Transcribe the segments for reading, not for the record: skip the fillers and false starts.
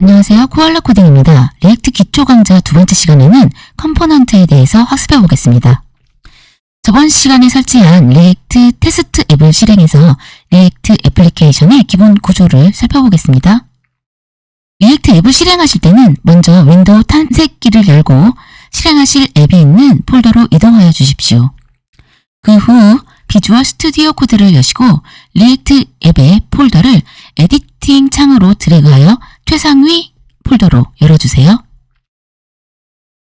안녕하세요. 코알라 코딩입니다. 리액트 기초 강좌 두 번째 시간에는 컴포넌트에 대해서 학습해 보겠습니다. 저번 시간에 설치한 리액트 테스트 앱을 실행해서 리액트 애플리케이션의 기본 구조를 살펴보겠습니다. 리액트 앱을 실행하실 때는 먼저 윈도우 탐색기를 열고 실행하실 앱이 있는 폴더로 이동하여 주십시오. 그 후 비주얼 스튜디오 코드를 여시고 리액트 앱의 폴더를 에디팅 창으로 드래그하여 최상위 폴더로 열어주세요.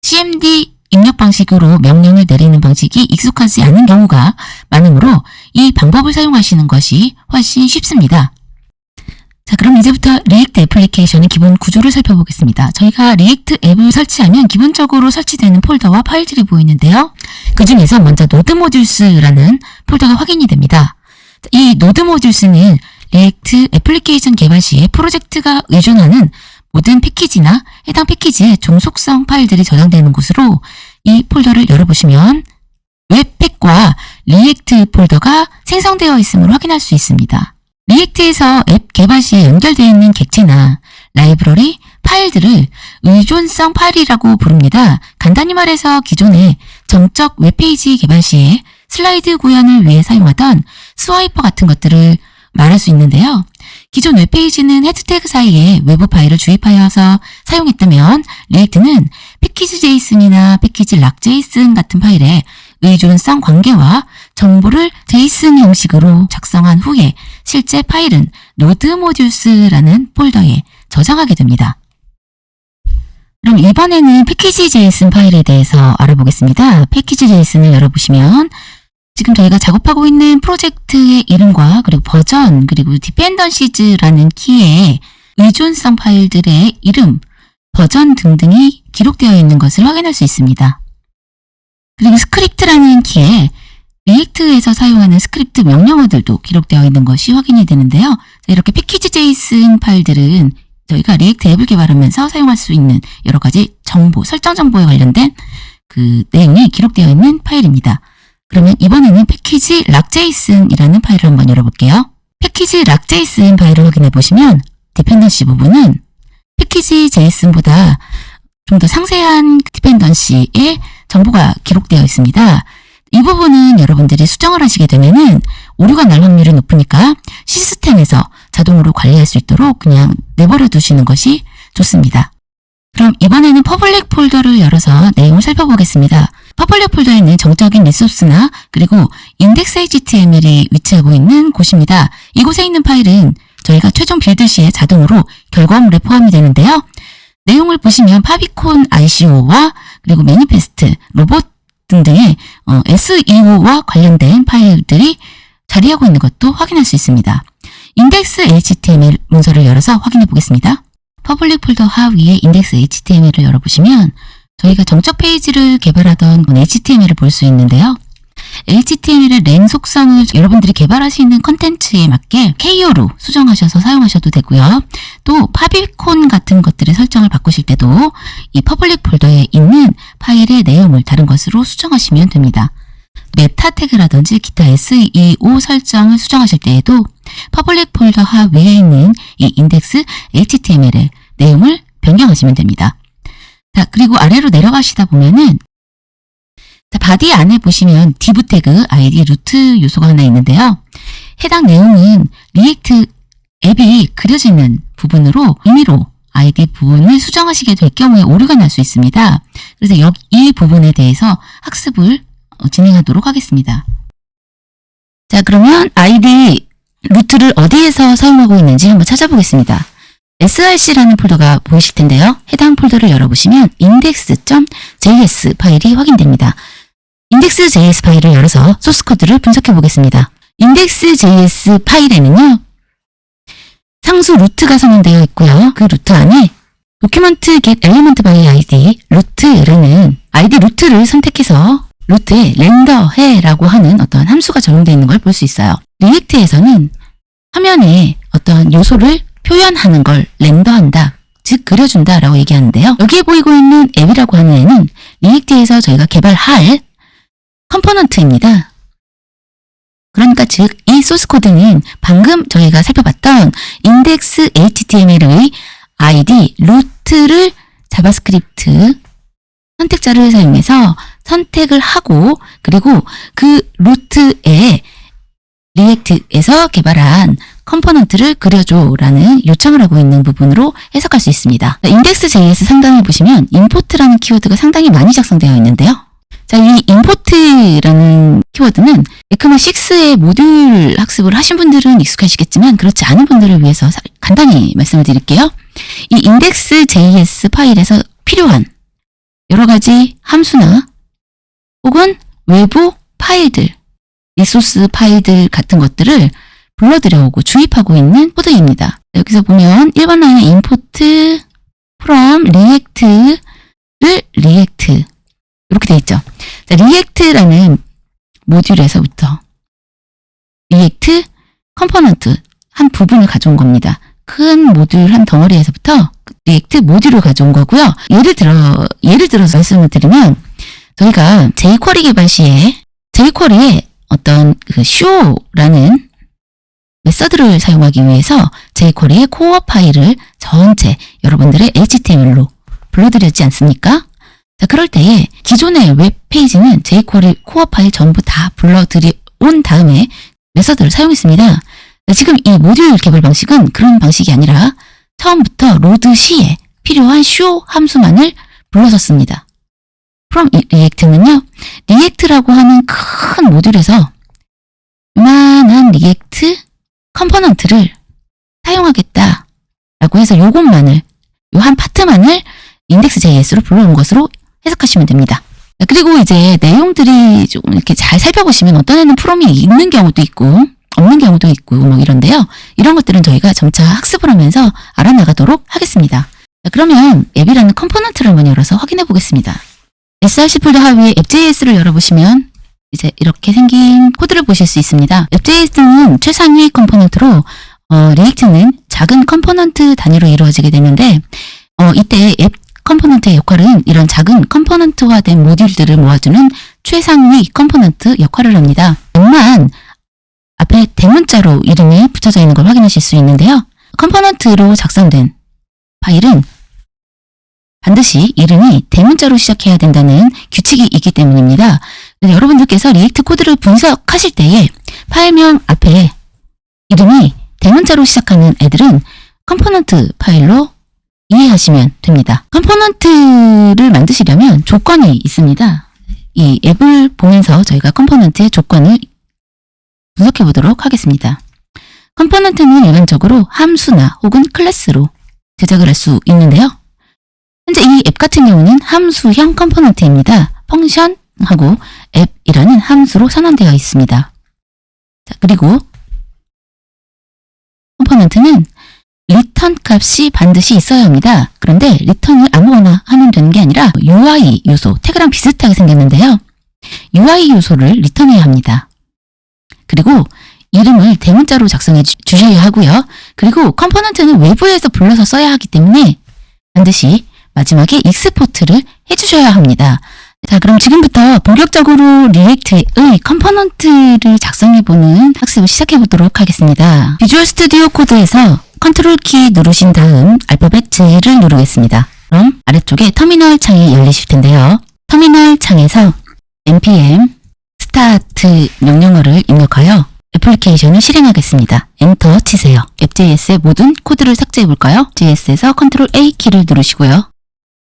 cmd 입력 방식으로 명령을 내리는 방식이 익숙하지 않은 경우가 많으므로 이 방법을 사용하시는 것이 훨씬 쉽습니다. 자, 그럼 이제부터 리액트 애플리케이션의 기본 구조를 살펴보겠습니다. 저희가 리액트 앱을 설치하면 기본적으로 설치되는 폴더와 파일들이 보이는데요. 그 중에서 먼저 노드 모듈스라는 폴더가 확인이 됩니다. 이 노드 모듈스는 리액트 애플리케이션 개발 시에 프로젝트가 의존하는 모든 패키지나 해당 패키지의 종속성 파일들이 저장되는 곳으로 이 폴더를 열어보시면 웹팩과 리액트 폴더가 생성되어 있음을 확인할 수 있습니다. 리액트에서 앱 개발 시에 연결되어 있는 객체나 라이브러리, 파일들을 의존성 파일이라고 부릅니다. 간단히 말해서 기존의 정적 웹페이지 개발 시에 슬라이드 구현을 위해 사용하던 스와이퍼 같은 것들을 말할 수 있는데요. 기존 웹페이지는 헤드 태그 사이에 외부 파일을 주입하여서 사용했다면 리액트는 패키지 JSON이나 패키지 락.json 같은 파일에 의존성 관계와 정보를 JSON 형식으로 작성한 후에 실제 파일은 노드 모듈스라는 폴더에 저장하게 됩니다. 그럼 이번에는 패키지 JSON 파일에 대해서 알아보겠습니다. 패키지 JSON을 열어보시면 지금 저희가 작업하고 있는 프로젝트의 이름과 그리고 버전 그리고 디펜던시즈라는 키에 의존성 파일들의 이름, 버전 등등이 기록되어 있는 것을 확인할 수 있습니다. 그리고 스크립트라는 키에 리액트에서 사용하는 스크립트 명령어들도 기록되어 있는 것이 확인이 되는데요. 이렇게 패키지 JSON 파일들은 저희가 리액트 앱을 개발하면서 사용할 수 있는 여러 가지 정보, 설정 정보에 관련된 그 내용이 기록되어 있는 파일입니다. 그러면 이번에는 패키지 락.json이라는 파일을 한번 열어볼게요. 패키지 락.json 파일을 확인해 보시면 디펜던시 부분은 패키지 JSON보다 좀 더 상세한 디펜던시의 정보가 기록되어 있습니다. 이 부분은 여러분들이 수정을 하시게 되면은 오류가 날 확률이 높으니까 시스템에서 자동으로 관리할 수 있도록 그냥 내버려 두시는 것이 좋습니다. 그럼 이번에는 퍼블릭 폴더를 열어서 내용을 살펴보겠습니다. 퍼블릭 폴더에는 정적인 리소스나 그리고 인덱스 HTML이 위치하고 있는 곳입니다. 이곳에 있는 파일은 저희가 최종 빌드 시에 자동으로 결과물에 포함이 되는데요. 내용을 보시면 파비콘 ICO와 그리고 매니페스트, 로봇 등등의 SEO와 관련된 파일들이 자리하고 있는 것도 확인할 수 있습니다. 인덱스 HTML 문서를 열어서 확인해 보겠습니다. 퍼블릭 폴더 하위에 인덱스 HTML을 열어보시면 저희가 정적 페이지를 개발하던 HTML을 볼 수 있는데요. HTML의 랭 속성을 여러분들이 개발하시는 컨텐츠에 맞게 KO로 수정하셔서 사용하셔도 되고요. 또 파비콘 같은 것들의 설정을 바꾸실 때도 이 퍼블릭 폴더에 있는 파일의 내용을 다른 것으로 수정하시면 됩니다. 메타 태그라든지 기타 SEO 설정을 수정하실 때에도 퍼블릭 폴더 하위에 있는 이 인덱스 HTML의 내용을 변경하시면 됩니다. 자, 그리고 아래로 내려가시다 보면은 자, 바디 안에 보시면 div 태그, id, 루트 요소가 하나 있는데요. 해당 내용은 리액트 앱이 그려지는 부분으로 임의로 id 부분을 수정하시게 될 경우에 오류가 날 수 있습니다. 그래서 이 부분에 대해서 학습을 진행하도록 하겠습니다. 자, 그러면 id, 루트를 어디에서 사용하고 있는지 한번 찾아보겠습니다. src라는 폴더가 보이실 텐데요. 해당 폴더를 열어보시면 index.js 파일이 확인됩니다. index.js 파일을 열어서 소스 코드를 분석해 보겠습니다. index.js 파일에는요, 상수 루트가 선언되어 있고요. 그 루트 안에 document get element by id, 루트라는 id 루트를 선택해서 루트에 렌더해라고 하는 어떤 함수가 적용되어 있는 걸 볼 수 있어요. 리액트에서는 화면에 어떤 요소를 표현하는 걸 렌더한다, 즉 그려준다 라고 얘기하는데요. 여기에 보이고 있는 앱이라고 하는 애는 리액트에서 저희가 개발할 컴포넌트입니다. 그러니까 즉 이 소스 코드는 방금 저희가 살펴봤던 index.html의 id 루트를 자바스크립트 선택자를 사용해서 선택을 하고 그리고 그 루트에 리액트에서 개발한 컴포넌트를 그려줘 라는 요청을 하고 있는 부분으로 해석할 수 있습니다. index.js 상단을 보시면 import라는 키워드가 상당히 많이 작성되어 있는데요. 자, 이 import라는 키워드는 에크마 6의 모듈 학습을 하신 분들은 익숙하시겠지만 그렇지 않은 분들을 위해서 간단히 말씀을 드릴게요. 이 index.js 파일에서 필요한 여러 가지 함수나 혹은 외부 파일들, 리소스 파일들 같은 것들을 불러들여오고 주입하고 있는 코드입니다. 여기서 보면 1번 라인에 import from react를 react 이렇게 되어 있죠. 자, react라는 모듈에서부터 react 컴포넌트 한 부분을 가져온 겁니다. 큰 모듈 한 덩어리에서부터 리액트 모듈을 가져온 거고요. 예를 들어서 말씀을 드리면 저희가 jQuery 개발 시에 jQuery에 어떤 그 show라는 메서드를 사용하기 위해서 jQuery의 코어 파일을 전체 여러분들의 HTML로 불러드렸지 않습니까? 자, 그럴 때에 기존의 웹페이지는 jQuery 코어 파일 전부 다 불러들여온 다음에 메서드를 사용했습니다. 지금 이 모듈 개발 방식은 그런 방식이 아니라 처음부터 로드 시에 필요한 show 함수만을 불러줬습니다. from react는요, react라고 하는 큰 모듈에서 요만한 react 컴포넌트를 사용하겠다라고 해서 요것만을, 요 한 파트만을 index.js로 불러온 것으로 해석하시면 됩니다. 그리고 이제 내용들이 좀 이렇게 잘 살펴보시면 어떤 애는 프롬이 있는 경우도 있고 없는 경우도 있고 뭐 이런데요. 이런 것들은 저희가 점차 학습을 하면서 알아나가도록 하겠습니다. 자, 그러면 앱이라는 컴포넌트를 한번 열어서 확인해 보겠습니다. src 폴더 하위에 앱.js를 열어보시면 이제 이렇게 생긴 코드를 보실 수 있습니다. 앱.js는 최상위 컴포넌트로 리액트는 작은 컴포넌트 단위로 이루어지게 되는데 이때 앱 컴포넌트의 역할은 이런 작은 컴포넌트화된 모듈들을 모아주는 최상위 컴포넌트 역할을 합니다. 앱만 앞에 대문자로 이름이 붙여져 있는 걸 확인하실 수 있는데요. 컴포넌트로 작성된 파일은 반드시 이름이 대문자로 시작해야 된다는 규칙이 있기 때문입니다. 여러분들께서 리액트 코드를 분석하실 때에 파일명 앞에 이름이 대문자로 시작하는 애들은 컴포넌트 파일로 이해하시면 됩니다. 컴포넌트를 만드시려면 조건이 있습니다. 이 앱을 보면서 저희가 컴포넌트의 조건을 분석해 보도록 하겠습니다. 컴포넌트는 일반적으로 함수나 혹은 클래스로 제작을 할 수 있는데요. 현재 이 앱 같은 경우는 함수형 컴포넌트입니다. 펑션하고 앱이라는 함수로 선언되어 있습니다. 자, 그리고 컴포넌트는 리턴 값이 반드시 있어야 합니다. 그런데 리턴을 아무거나 하면 되는 게 아니라 UI 요소, 태그랑 비슷하게 생겼는데요. UI 요소를 리턴해야 합니다. 그리고 이름을 대문자로 작성해 주셔야 하고요. 그리고 컴포넌트는 외부에서 불러서 써야 하기 때문에 반드시 마지막에 익스포트를 해주셔야 합니다. 자, 그럼 지금부터 본격적으로 리액트의 컴포넌트를 작성해보는 학습을 시작해보도록 하겠습니다. 비주얼 스튜디오 코드에서 컨트롤 키 누르신 다음 알파벳 J를 누르겠습니다. 그럼 아래쪽에 터미널 창이 열리실 텐데요. 터미널 창에서 npm start 명령어를 입력하여 애플리케이션을 실행하겠습니다. 엔터 치세요. 앱.js의 모든 코드를 삭제해볼까요? JS에서 컨트롤 A 키를 누르시고요.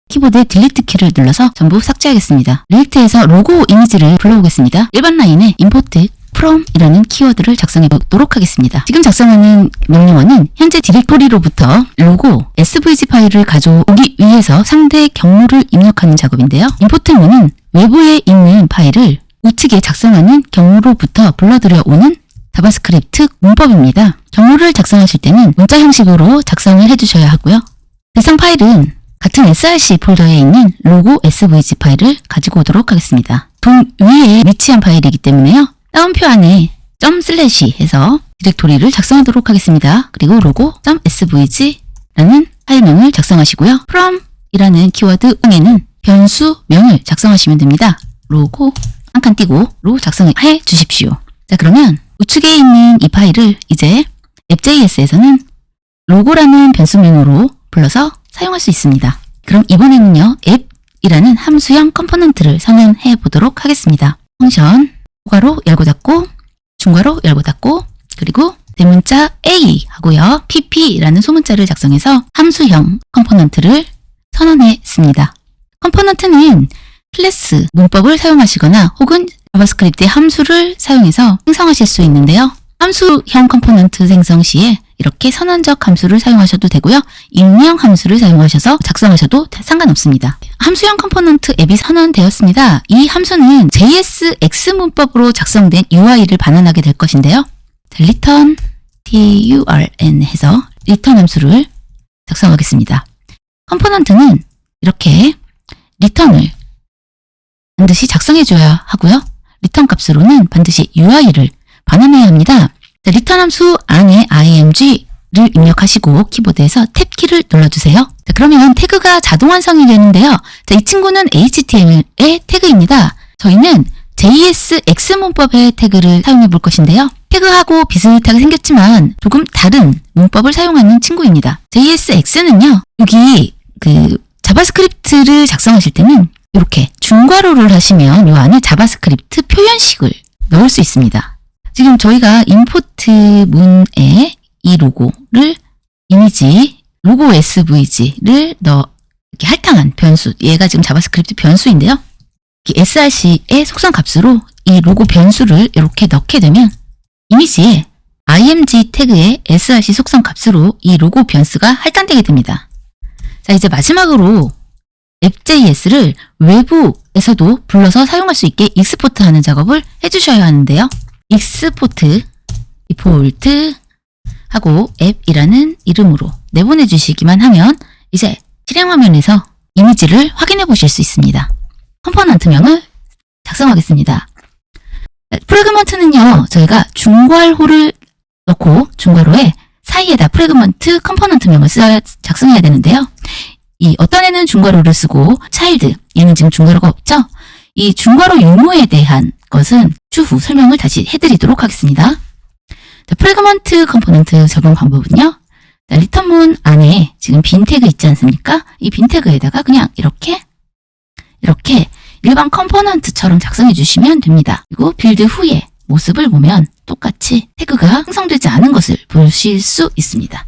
키보드에 딜리트 키를 눌러서 전부 삭제하겠습니다. 리액트에서 로고 이미지를 불러오겠습니다. 1번 라인에 import from 이라는 키워드를 작성해 보도록 하겠습니다. 지금 작성하는 명령어는 현재 디렉토리로부터 로고 svg 파일을 가져오기 위해서 상대 경로를 입력하는 작업인데요. import문은 외부에 있는 파일을 우측에 작성하는 경로로부터 불러들여오는 자바스크립트 문법입니다. 경로를 작성하실 때는 문자 형식으로 작성을 해주셔야 하고요. 대상 파일은 같은 src 폴더에 있는 로고 svg 파일을 가지고 오도록 하겠습니다. 동 위에 위치한 파일이기 때문에요. 다운표 안에 점/ 해서 디렉토리를 작성하도록 하겠습니다. 그리고 로고 .svg라는 파일명을 작성하시고요. from 이라는 키워드 응에는 변수명을 작성하시면 됩니다. 로고 한 칸 띄고 로 작성해 주십시오. 자, 그러면 우측에 있는 이 파일을 이제 앱.js에서는 로고라는 변수명으로 불러서 사용할 수 있습니다. 그럼 이번에는요, 앱이라는 함수형 컴포넌트를 선언해 보도록 하겠습니다. 펑션, 초괄호 열고 닫고, 중괄호 열고 닫고, 그리고 대문자 A 하고요. pp라는 소문자를 작성해서 함수형 컴포넌트를 선언했습니다. 컴포넌트는 클래스 문법을 사용하시거나 혹은 자바스크립트의 함수를 사용해서 생성하실 수 있는데요. 함수형 컴포넌트 생성 시에 이렇게 선언적 함수를 사용하셔도 되고요. 익명 함수를 사용하셔서 작성하셔도 상관없습니다. 함수형 컴포넌트 앱이 선언되었습니다. 이 함수는 JSX 문법으로 작성된 UI를 반환하게 될 것인데요. return turn 해서 return 함수를 작성하겠습니다. 컴포넌트는 이렇게 return을 반드시 작성해줘야 하고요. return 값으로는 반드시 UI를 반환해야 합니다. 자, return 함수 안에 img를 입력하시고 키보드에서 탭키를 눌러주세요. 자, 그러면 태그가 자동 완성이 되는데요. 자, 이 친구는 HTML의 태그입니다. 저희는 JSX 문법의 태그를 사용해 볼 것인데요. 태그하고 비슷하게 생겼지만 조금 다른 문법을 사용하는 친구입니다. JSX는요, 여기 자바스크립트를 작성하실 때는 이렇게 중괄호를 하시면 이 안에 자바스크립트 표현식을 넣을 수 있습니다. 지금 저희가 임포트 문에 이 로고를 이미지 로고 svg를 이렇게 할당한 변수, 얘가 지금 자바스크립트 변수인데요. src의 속성 값으로 이 로고 변수를 이렇게 넣게 되면 이미지에 img 태그의 src 속성 값으로 이 로고 변수가 할당되게 됩니다. 자, 이제 마지막으로 앱JS를 외부에서도 불러서 사용할 수 있게 익스포트 하는 작업을 해주셔야 하는데요. 익스포트 디폴트 하고 앱이라는 이름으로 내보내 주시기만 하면 이제 실행 화면에서 이미지를 확인해 보실 수 있습니다. 컴포넌트명을 작성하겠습니다. 프래그먼트는요, 저희가 중괄호를 넣고 중괄호에 사이에다 프래그먼트 컴포넌트명을 작성해야 되는데요. 어떤 애는 중괄호를 쓰고 차일드, 얘는 지금 중괄호가 없죠? 이 중괄호 유무에 대한 것은 추후 설명을 다시 해드리도록 하겠습니다. 자, 프래그먼트 컴포넌트 적용 방법은요. 리턴문 안에 지금 빈 태그 있지 않습니까? 이 빈 태그에다가 그냥 이렇게 일반 컴포넌트처럼 작성해 주시면 됩니다. 그리고 빌드 후에 모습을 보면 똑같이 태그가 생성되지 않은 것을 보실 수 있습니다.